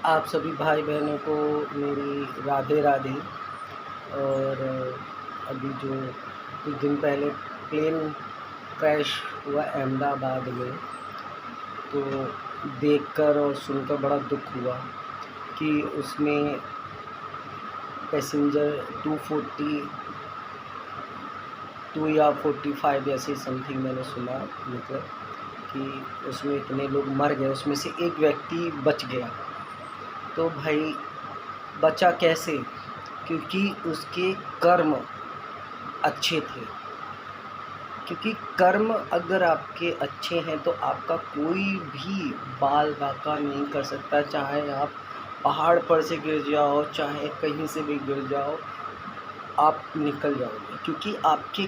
आप सभी भाई बहनों को मेरी राधे राधे। और अभी जो कुछ दिन पहले प्लेन क्रैश हुआ अहमदाबाद में, तो देखकर और सुनकर बड़ा दुख हुआ कि उसमें पैसेंजर 242 या 45 ऐसे समथिंग मैंने सुना, मतलब कि उसमें इतने लोग मर गए, उसमें से एक व्यक्ति बच गया। तो भाई बचा कैसे? क्योंकि उसके कर्म अच्छे थे। क्योंकि कर्म अगर आपके अच्छे हैं तो आपका कोई भी बाल बाका नहीं कर सकता। चाहे आप पहाड़ पर से गिर जाओ, चाहे कहीं से भी गिर जाओ, आप निकल जाओगे। क्योंकि आपके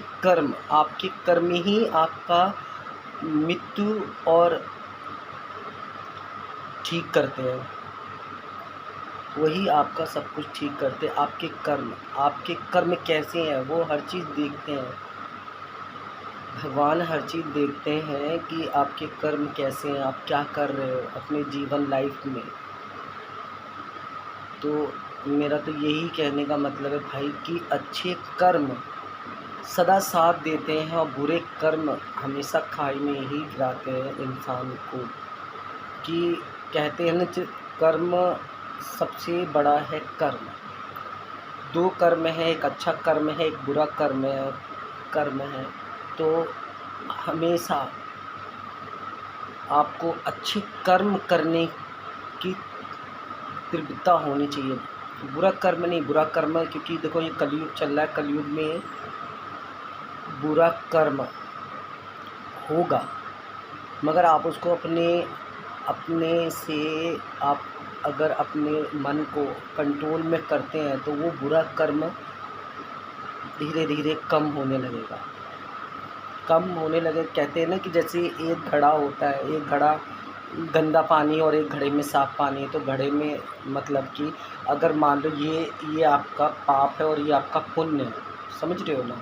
कर्म ही आपका मृत्यु और ठीक करते हैं। वही आपका सब कुछ ठीक करते हैं। आपके कर्म कैसे हैं वो हर चीज़ देखते हैं। भगवान हर चीज़ देखते हैं कि आपके कर्म कैसे हैं, आप क्या कर रहे हो अपने जीवन लाइफ में। तो मेरा तो यही कहने का मतलब है भाई कि अच्छे कर्म सदा साथ देते हैं और बुरे कर्म हमेशा खाई में ही गिराते हैं इंसान को। कि कहते हैं ना, कर्म सबसे बड़ा है कर्म। दो कर्म है, एक अच्छा कर्म है, एक बुरा कर्म है। तो हमेशा आपको अच्छे कर्म करने की तीव्रता होनी चाहिए। बुरा कर्म नहीं, बुरा कर्म, क्योंकि देखो ये कलयुग चल रहा है, कलयुग में बुरा कर्म होगा, मगर आप उसको अपने से आप अगर अपने मन को कंट्रोल में करते हैं तो वो बुरा कर्म धीरे धीरे कम होने लगेगा। कहते हैं ना कि जैसे एक घड़ा होता है, एक घड़ा गंदा पानी और एक घड़े में साफ़ पानी है। तो घड़े में मतलब कि अगर मान लो ये आपका पाप है और ये आपका पुण्य है, समझ रहे हो ना?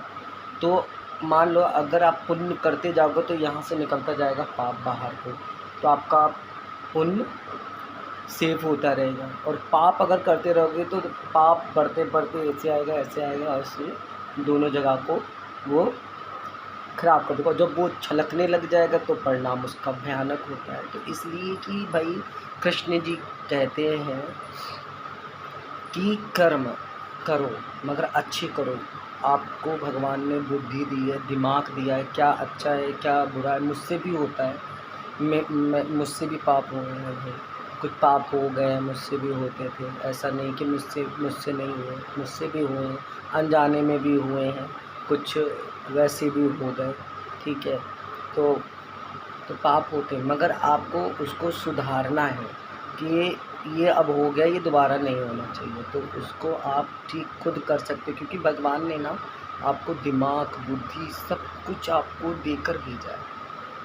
तो मान लो अगर आप पुण्य करते जाओगे तो यहाँ से निकलता जाएगा पाप बाहर को, तो आपका पुण्य सेव होता रहेगा। और पाप अगर करते रहोगे तो पाप बढ़ते बढ़ते ऐसे आएगा और ऐसे दोनों जगह को वो खराब कर देगा। जब वो छलकने लग जाएगा तो परिणाम उसका भयानक होता है। तो इसलिए कि भाई कृष्ण जी कहते हैं कि कर्म करो मगर अच्छे करो। आपको भगवान ने बुद्धि दी है, दिमाग दिया है, क्या अच्छा है क्या बुरा है। मुझसे भी होता है, मुझसे भी पाप हुए हैं भाई, कुछ पाप हो गए हैं, मुझसे भी होते थे। ऐसा नहीं कि मुझसे नहीं हुए, मुझसे भी हुए हैं, अनजाने में भी हुए हैं, कुछ वैसे भी हो गए, ठीक है। तो पाप होते हैं, मगर आपको उसको सुधारना है कि ये अब हो गया, ये दोबारा नहीं होना चाहिए। तो उसको आप ठीक खुद कर सकते हो, क्योंकि भगवान ने ना आपको दिमाग, बुद्धि सब कुछ आपको देकर भेजा है।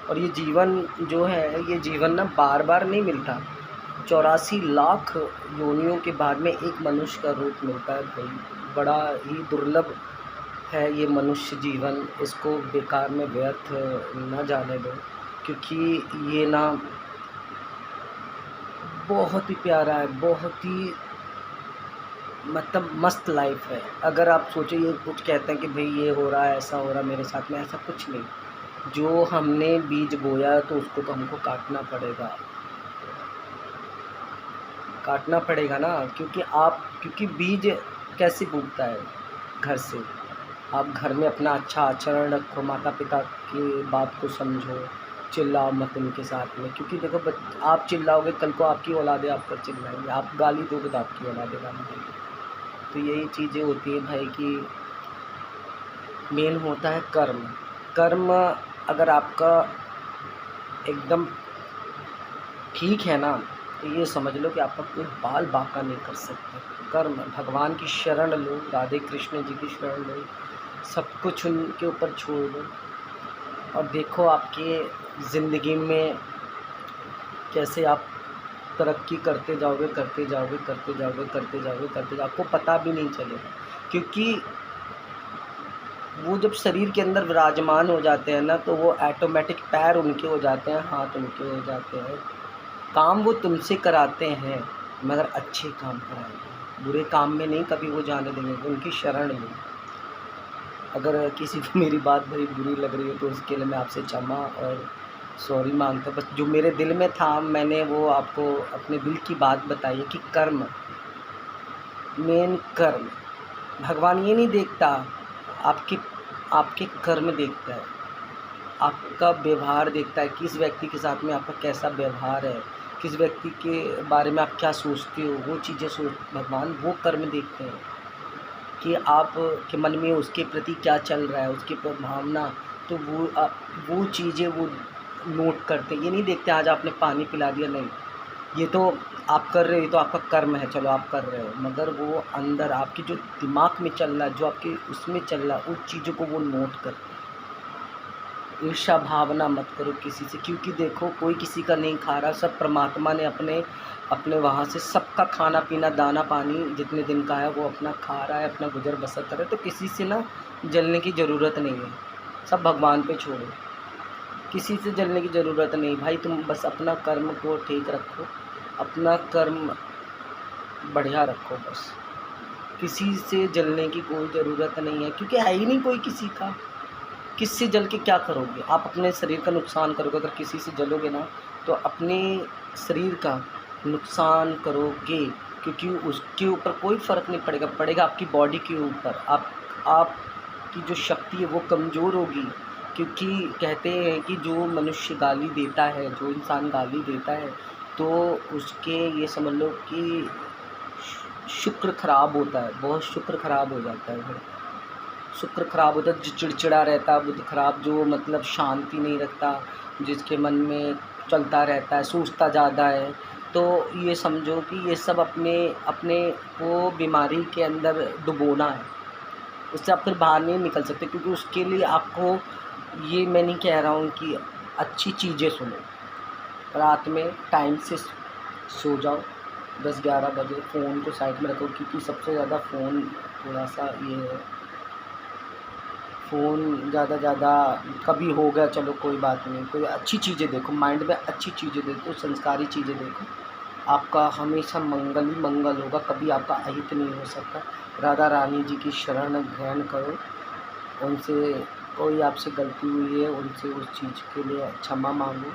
और ये जीवन जो है, ये जीवन ना बार बार नहीं मिलता। 84 लाख योनियों के बाद में एक मनुष्य का रूप मिलता है भाई। बड़ा ही दुर्लभ है ये मनुष्य जीवन। इसको बेकार में व्यर्थ न जाने दो, क्योंकि ये ना बहुत ही प्यारा है, बहुत ही मतलब मस्त लाइफ है। अगर आप सोचो, ये कुछ कहते हैं कि भाई ये हो रहा है, ऐसा हो रहा है मेरे साथ में, ऐसा कुछ नहीं। जो हमने बीज बोया तो उसको तो हमको काटना पड़ेगा ना। क्योंकि बीज कैसे उगता है? घर से। आप घर में अपना अच्छा आचरण रखो, माता पिता की बात को समझो, चिल्लाओ मत उनके साथ में। क्योंकि देखो, आप चिल्लाओगे कल को आपकी औलादे आप पर चिल्लाएंगे, आप गाली दोगे तो आपकी औलादे गाली देंगे। तो यही चीज़ें होती है भाई कि मेन होता है कर्म अगर आपका एकदम ठीक है ना, तो ये समझ लो कि आपका कोई बाल बाका नहीं कर सकते। कर्म, भगवान की शरण लो, राधे कृष्ण जी की शरण लो, सब कुछ उनके ऊपर छोड़ दो और देखो आपके ज़िंदगी में कैसे आप तरक्की करते जाओगे, आपको पता भी नहीं चलेगा। क्योंकि वो जब शरीर के अंदर विराजमान हो जाते हैं ना, तो वो ऑटोमेटिक पैर उनके हो जाते हैं, हाथ उनके हो जाते हैं, काम वो तुमसे कराते हैं। मगर अच्छे काम कराएंगे, बुरे काम में नहीं कभी वो जाने देंगे, उनकी शरण में। अगर किसी को मेरी बात बड़ी बुरी लग रही है तो उसके लिए मैं आपसे क्षमा और सॉरी मांगता हूँ। बस जो मेरे दिल में था मैंने वो आपको अपने दिल की बात बताई है कि कर्म, मेन कर्म, भगवान ये नहीं देखता, आपके आपके कर्म देखता है, आपका व्यवहार देखता है, किस व्यक्ति के साथ में आपका कैसा व्यवहार है, किस व्यक्ति के बारे में आप क्या सोचते हो, वो चीज़ें भगवान वो कर्म देखते हैं कि आप के मन में उसके प्रति क्या चल रहा है, उसकी भावना। तो वो चीज़ें वो नोट करते हैं। ये नहीं देखते आज आपने पानी पिला दिया, नहीं, ये तो आप कर रहे हो, ये तो आपका कर्म है, चलो आप कर रहे हो, मगर वो अंदर आपकी जो दिमाग में चल रहा है, जो आपके उसमें चल रहा है, उस चीज़ों को वो नोट करते हैं। ईर्ष्या भावना मत करो किसी से, क्योंकि देखो कोई किसी का नहीं खा रहा, सब परमात्मा ने अपने अपने वहाँ से सबका खाना पीना दाना पानी जितने दिन का है वो अपना खा रहा है, अपना गुजर बसर कर रहा है। तो किसी से ना जलने की ज़रूरत नहीं है, सब भगवान पे छोड़ो, किसी से जलने की ज़रूरत नहीं भाई। तुम बस अपना कर्म को ठीक रखो, अपना कर्म बढ़िया रखो, बस किसी से जलने की कोई ज़रूरत नहीं है, क्योंकि है ही नहीं कोई किसी का। किससे जल के क्या करोगे? आप अपने शरीर का नुकसान करोगे। अगर किसी से जलोगे ना तो अपने शरीर का नुकसान करोगे, क्योंकि उसके ऊपर कोई फ़र्क नहीं पड़ेगा, पड़ेगा आपकी बॉडी के ऊपर। आपकी जो शक्ति है वो कमज़ोर होगी, क्योंकि कहते हैं कि जो मनुष्य गाली देता है, जो इंसान गाली देता है, तो उसके ये समझ लो कि शुक्र ख़राब होता है, बहुत शुक्र ख़राब हो जाता है। फिर शुक्र ख़राब होता है, जो चिड़चिड़ा रहता है, बुध ख़राब, जो मतलब शांति नहीं रखता, जिसके मन में चलता रहता है, सोचता ज़्यादा है, तो ये समझो कि ये सब अपने अपने को बीमारी के अंदर डुबोना है। उससे आप फिर बाहर नहीं निकल सकते, क्योंकि उसके लिए आपको, ये मैं नहीं कह रहा हूँ कि अच्छी चीज़ें सुनो, रात में टाइम से सो जाओ, 10-11 बजे फ़ोन को साइड में रखो, क्योंकि सबसे ज़्यादा फ़ोन थोड़ा सा ये है, फ़ोन ज़्यादा कभी हो गया, चलो कोई बात नहीं, कोई अच्छी चीज़ें देखो, माइंड में अच्छी चीज़ें देखो, संस्कारी चीज़ें देखो, आपका हमेशा मंगल ही मंगल होगा, कभी आपका अहित नहीं हो सकता। राधा रानी जी की शरण ग्रहण करो, उनसे कोई आपसे गलती हुई है उनसे उस चीज़ के लिए क्षमा मांगो,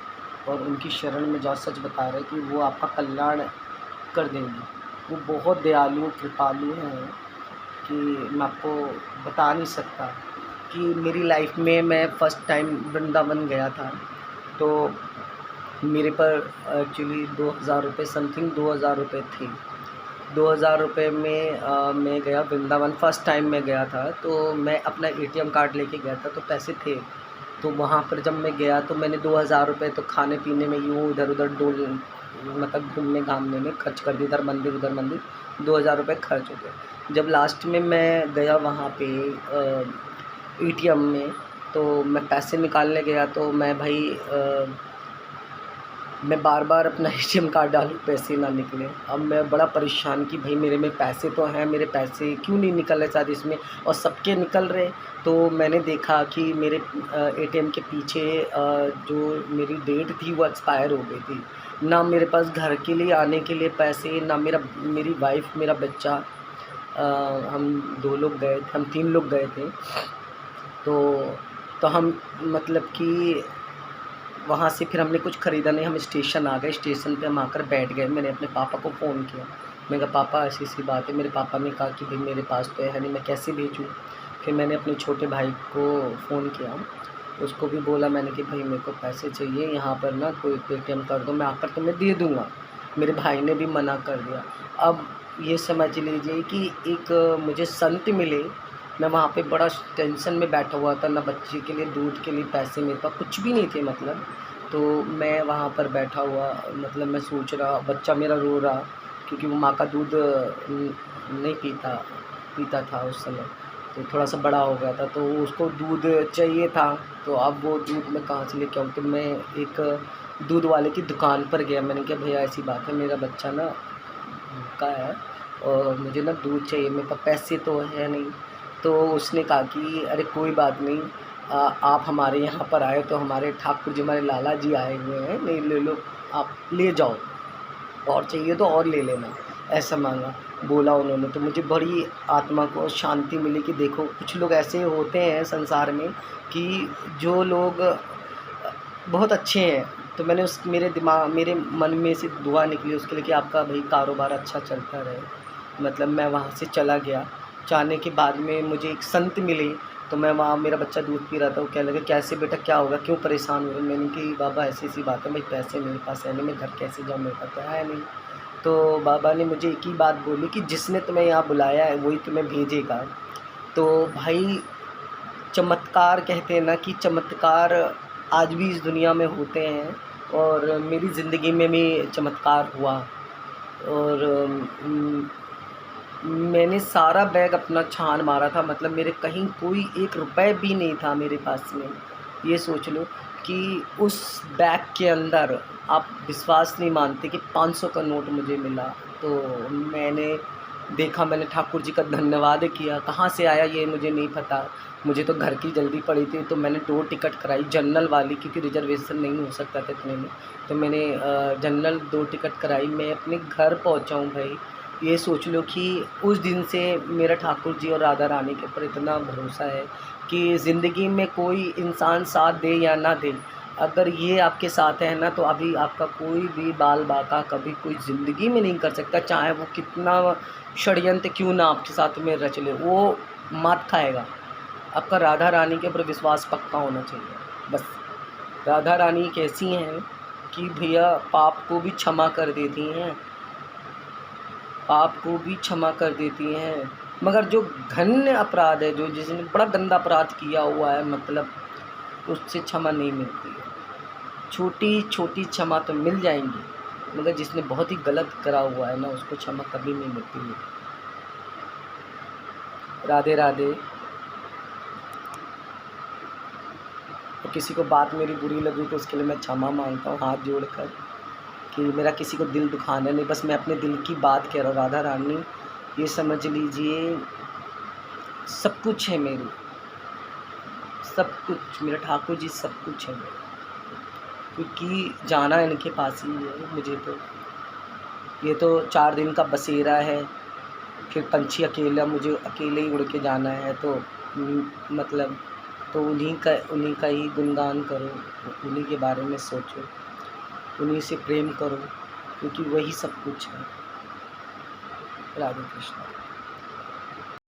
और उनकी शरण में जाओ। सच बता रहे कि वो आपका कल्याण कर देंगी, वो बहुत दयालु कृपालु हैं कि मैं आपको बता नहीं सकता। कि मेरी लाइफ में मैं फ़र्स्ट टाइम वृंदावन गया था, तो मेरे पर एक्चुअली 2000 रुपये समथिंग 2000 रुपये थे। 2000 रुपये में मैं गया वृंदावन, फ़र्स्ट टाइम मैं गया था, तो मैं अपना एटीएम कार्ड लेके गया था, तो पैसे थे। तो वहाँ पर जब मैं गया तो मैंने 2000 रुपये तो खाने पीने में यूँ इधर-उधर मतलब घूमने घामने में खर्च कर दिए, इधर मंदिर उधर मंदिर, 2000 रुपये खर्च हो गए। जब लास्ट में मैं गया वहाँ पे एटीएम में, तो मैं पैसे निकालने गया, तो मैं बार-बार अपना एटीएम कार्ड डालूँ, पैसे ना निकले। अब मैं बड़ा परेशान कि भाई मेरे में पैसे तो हैं, मेरे पैसे क्यों नहीं निकल रहे शायद इसमें, और सबके निकल रहे। तो मैंने देखा कि मेरे एटीएम के पीछे जो मेरी डेट थी वो एक्सपायर हो गई थी। ना मेरे पास घर के लिए आने के लिए पैसे, ना मेरी वाइफ़, मेरा बच्चा, हम 2 लोग गए थे, हम 3 लोग गए थे। तो हम मतलब कि वहाँ से फिर हमने कुछ ख़रीदा नहीं, हम स्टेशन आ गए। स्टेशन पे हम आकर बैठ गए। मैंने अपने पापा को फ़ोन किया, मैंने कहा पापा ऐसी-ऐसी बात है। मेरे पापा ने कहा कि भाई मेरे पास तो है नहीं, मैं कैसे भेजूँ। फिर मैंने अपने छोटे भाई को फ़ोन किया, उसको भी बोला मैंने कि भाई मेरे को पैसे चाहिए, यहाँ पर ना कोई पेटीएम कर दो, मैं आकर तुम्हें दे दूँगा। मेरे भाई ने भी मना कर दिया। अब ये समझ लीजिए कि एक मुझे संत मिले, मैं वहाँ पे बड़ा टेंशन में बैठा हुआ था, ना बच्चे के लिए दूध के लिए पैसे मेरे पास कुछ भी नहीं थे मतलब। तो मैं वहाँ पर बैठा हुआ, मतलब मैं सोच रहा, बच्चा मेरा रो रहा, क्योंकि वो माँ का दूध नहीं पीता था उस समय, तो थोड़ा सा बड़ा हो गया था, तो उसको दूध चाहिए था। तो अब वो दूध मैं कहाँ से लेके आऊँ, तो मैं एक दूध वाले की दुकान पर गया। मैंने कहा भैया ऐसी बात है, मेरा बच्चा ना भूखा है और मुझे ना दूध चाहिए, मेरे पास पैसे तो है नहीं। तो उसने कहा कि अरे कोई बात नहीं, आप हमारे यहाँ पर आए तो हमारे ठाकुर जी, हमारे लाला जी आए हुए हैं, नहीं ले लो, आप ले जाओ। और चाहिए तो और ले लेना, ऐसा माँगा, बोला उन्होंने। तो मुझे बड़ी आत्मा को शांति मिली कि देखो कुछ लोग ऐसे होते हैं संसार में कि जो लोग बहुत अच्छे हैं। तो मैंने उस मेरे मन में से दुआ निकली उसके लिए कि आपका भई कारोबार अच्छा चलता रहे। मतलब मैं वहाँ से चला गया। जाने के बाद में मुझे एक संत मिले, तो मैं वहाँ, मेरा बच्चा दूध पी रहा था, वो कहने लगे, "कैसे बेटा, क्या होगा? क्यों परेशान हो रहे हो?" मैंने कि बाबा ऐसी-ऐसी बात है, भाई पैसे मेरे पास है नहीं, मैं घर कैसे जाऊँ, मेरे पास तो है नहीं। तो बाबा ने मुझे एक ही बात बोली कि जिसने तुम्हें यहाँ बुलाया है वही तुम्हें भेजेगा। तो भाई चमत्कार कहते हैं ना कि चमत्कार आज भी इस दुनिया में होते हैं, और मेरी ज़िंदगी में भी चमत्कार हुआ। और मैंने सारा बैग अपना छान मारा था, मतलब मेरे कहीं कोई 1 रुपए भी नहीं था मेरे पास में। ये सोच लो कि उस बैग के अंदर आप विश्वास नहीं मानते कि 500 का नोट मुझे मिला। तो मैंने देखा, मैंने ठाकुर जी का धन्यवाद किया। कहाँ से आया ये मुझे नहीं पता। मुझे तो घर की जल्दी पड़ी थी, तो मैंने 2 टिकट कराई जनरल वाली, क्योंकि रिज़र्वेशन नहीं हो सकता था इतने में। तो मैंने जनरल 2 टिकट कराई, मैं अपने घर पहुँचा हूँ भाई। ये सोच लो कि उस दिन से मेरा ठाकुर जी और राधा रानी के ऊपर इतना भरोसा है कि ज़िंदगी में कोई इंसान साथ दे या ना दे, अगर ये आपके साथ है ना, तो अभी आपका कोई भी बाल बाका कभी कोई ज़िंदगी में नहीं कर सकता, चाहे वो कितना षड्यंत्र क्यों ना आपके साथ में रच ले, वो मात खाएगा। आपका राधा रानी के ऊपर विश्वास पक्का होना चाहिए बस। राधा रानी एक ऐसी हैं कि भैया पाप को भी क्षमा कर देती हैं, पाप को भी क्षमा कर देती हैं। मगर जो घन्य अपराध है, जो जिसने बड़ा गंदा अपराध किया हुआ है, मतलब उससे क्षमा नहीं मिलती है। छोटी-छोटी क्षमा तो मिल जाएँगी, मगर जिसने बहुत ही गलत करा हुआ है ना, उसको क्षमा कभी नहीं मिलती है। राधे राधे। और किसी को बात मेरी बुरी लगी तो उसके लिए मैं क्षमा माँगता हूँ हाथ जोड़कर, कि मेरा किसी को दिल दुखाना नहीं, बस मैं अपने दिल की बात कह रहा हूँ। राधा रानी ये समझ लीजिए सब कुछ है मेरी, सब कुछ, मेरा ठाकुर जी सब कुछ है मेरा, क्योंकि जाना इनके पास ही है मुझे तो। ये तो 4 दिन का बसेरा है, फिर पंछी अकेला, मुझे अकेले ही उड़ के जाना है, तो मतलब तो उन्हीं का ही गुणगान करो, उन्हीं के बारे में सोचो, उन्हीं से प्रेम करो, क्योंकि वही सब कुछ है। राधे कृष्ण।